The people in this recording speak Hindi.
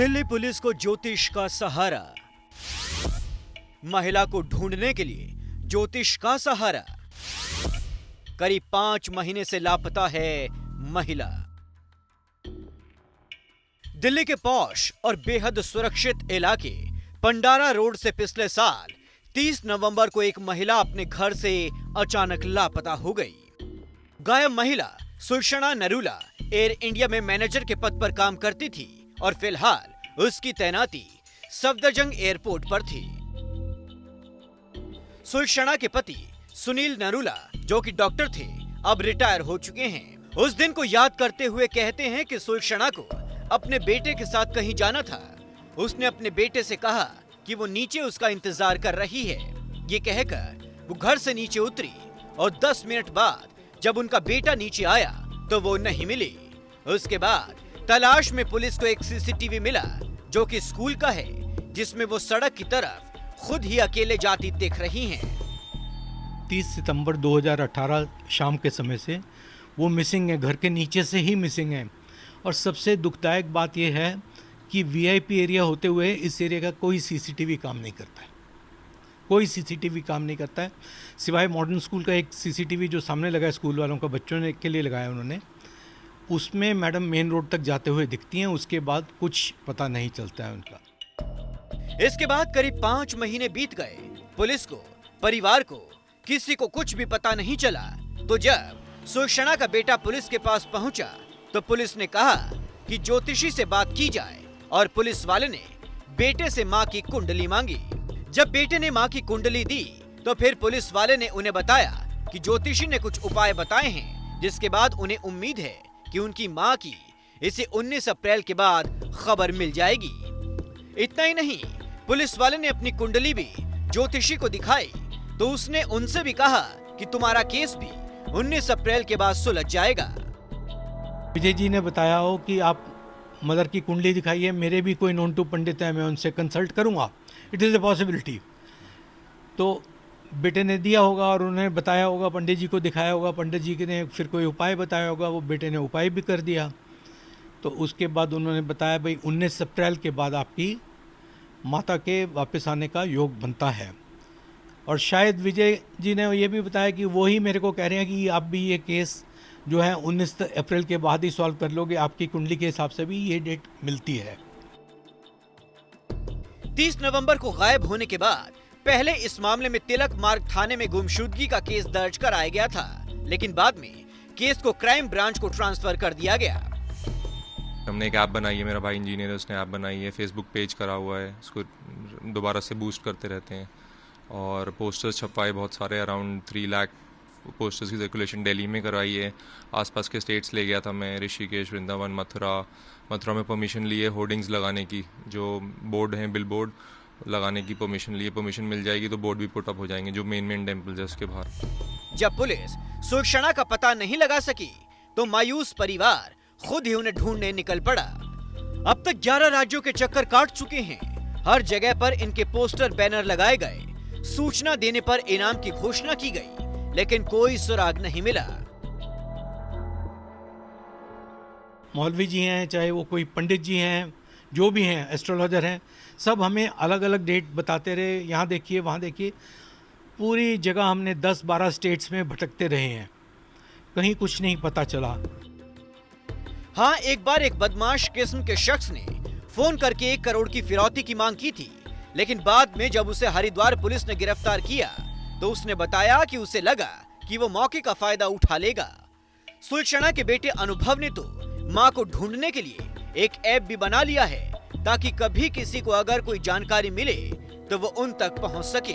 दिल्ली पुलिस को ज्योतिष का सहारा, महिला को ढूंढने के लिए ज्योतिष का सहारा। करीब 5 महीने से लापता है महिला। दिल्ली के पॉश और बेहद सुरक्षित इलाके पंडारा रोड से पिछले साल 30 नवंबर को एक महिला अपने घर से अचानक लापता हो गई। गायब महिला सुलक्षणा नरूला एयर इंडिया में मैनेजर के पद पर काम करती थी और फिलहाल उसकी तैनाती सफदरजंग एयरपोर्ट पर थी। सुलक्षणा के पति सुनील नरूला, जो कि डॉक्टर थे, अब रिटायर हो चुके हैं। उस दिन को याद करते हुए कहते हैं कि सुलक्षणा को अपने बेटे के साथ कहीं जाना था। उसने अपने बेटे से कहा कि वो नीचे उसका इंतजार कर रही है। ये कहकर वो घर से नीचे उतरी और 10 मिनट बाद जब उनका बेटा नीचे आया तो वो नहीं मिली। उसके बाद तलाश में पुलिस को एक सीसीटीवी मिला जो कि स्कूल का है, जिसमें वो सड़क की तरफ खुद ही अकेले जाती दिख रही हैं। 30 सितंबर 2018 शाम के समय से वो मिसिंग है, घर के नीचे से ही मिसिंग है। और सबसे दुखदायक बात यह है कि वीआईपी एरिया होते हुए इस एरिया का कोई सीसीटीवी काम नहीं करता है। कोई सीसीटीवी काम नहीं करता है सिवाय मॉडर्न स्कूल का एक सीसीटीवी जो सामने लगा है, स्कूल वालों का बच्चों ने के लिए लगाया उन्होंने। उसमें मैडम मेन रोड तक जाते हुए दिखती हैं, उसके बाद कुछ पता नहीं चलता है उनका। इसके बाद करीब 5 महीने बीत गए। पुलिस को, परिवार को, किसी को कुछ भी पता नहीं चला। तो जब सुलक्षणा का बेटा पुलिस के पास पहुंचा तो पुलिस ने कहा कि ज्योतिषी से बात की जाए और पुलिस वाले ने बेटे से मां की कुंडली मांगी। जब बेटे ने मां की कुंडली दी तो फिर पुलिस वाले ने उन्हें बताया कि ज्योतिषी ने कुछ उपाय बताए हैं, जिसके बाद उन्हें उम्मीद है कि उनकी मां की इसे 19 अप्रैल के बाद खबर मिल जाएगी। इतना ही नहीं, पुलिस वाले ने अपनी कुंडली भी ज्योतिषी को दिखाई तो उसने उनसे भी कहा कि तुम्हारा केस भी 19 अप्रैल के बाद सुलझ जाएगा। विजय जी ने बताया हो कि आप मदर की कुंडली दिखाइए, मेरे भी कोई नॉन टू पंडित है, मैं उनसे कंसल्ट करूंगा, इट इज़ ए पॉसिबिलिटी। तो बेटे ने दिया होगा और उन्होंने बताया होगा, पंडित जी को दिखाया होगा, पंडित जी ने फिर कोई उपाय बताया होगा, वो बेटे ने उपाय भी कर दिया। तो उसके बाद उन्होंने बताया भाई 19 अप्रैल के बाद आपकी माता के वापस आने का योग बनता है। और शायद विजय जी ने ये भी बताया कि वो ही मेरे को कह रहे हैं कि आप भी ये केस जो है 19 अप्रैल के बाद ही सॉल्व कर लोगे, आपकी कुंडली के हिसाब से भी ये डेट मिलती है। 30 नवंबर को गायब होने के बाद पहले इस मामले में तिलक मार्ग थाने में गुमशुदगी का केस दर्ज कराया गया था, लेकिन बाद में केस को क्राइम ब्रांच को ट्रांसफर कर दिया गया। हमने एक ऐप बनाई है, मेरा भाई इंजीनियर है, उसने ऐप बनाई है, फेसबुक पेज करा हुआ है, उसको दोबारा से बूस्ट करते रहते हैं और पोस्टर्स छपवाए बहुत सारे, अराउंड 3 लाख पोस्टर्स की सर्कुलेशन दिल्ली में करवाई है। आसपास के स्टेट्स ले गया था मैं, ऋषिकेश, वृंदावन, मथुरा में परमिशन लिए होर्डिंग्स लगाने की, जो बोर्ड हैं बिल बोर्ड लगाने की परमिशन लिए। परमिशन मिल जाएगी तो बोर्ड भी पुट अप हो जाएंगे जो मेन टेम्पल्स है उसके बाहर। जब पुलिस सुलक्षणा का पता नहीं लगा सकी तो मायूस परिवार खुद ही उन्हें ढूंढने निकल पड़ा। अब तक 11 राज्यों के चक्कर काट चुके हैं। हर जगह पर इनके पोस्टर बैनर लगाए गए, सूचना देने पर इनाम की घोषणा की गई, लेकिन कोई सुराग नहीं मिला। मौलवी जी हैं, चाहे वो कोई पंडित जी हैं, जो भी हैं, एस्ट्रोलॉजर हैं, सब हमें अलग अलग डेट बताते रहे, यहाँ देखिए वहाँ देखिए। पूरी जगह हमने 10-12 स्टेट्स में भटकते रहे हैं, कहीं कुछ नहीं पता चला। हाँ, एक बार एक बदमाश किस्म के शख्स ने फोन करके 1 करोड़ की फिरौती की मांग की थी, लेकिन बाद में जब उसे हरिद्वार पुलिस ने गिरफ्तार किया तो उसने बताया कि उसे लगा कि वो मौके का फायदा उठा लेगा। सुलक्षणा के बेटे अनुभव ने तो मां को ढूंढने के लिए एक ऐप भी बना लिया है ताकि कभी किसी को अगर कोई जानकारी मिले तो वो उन तक पहुंच सके।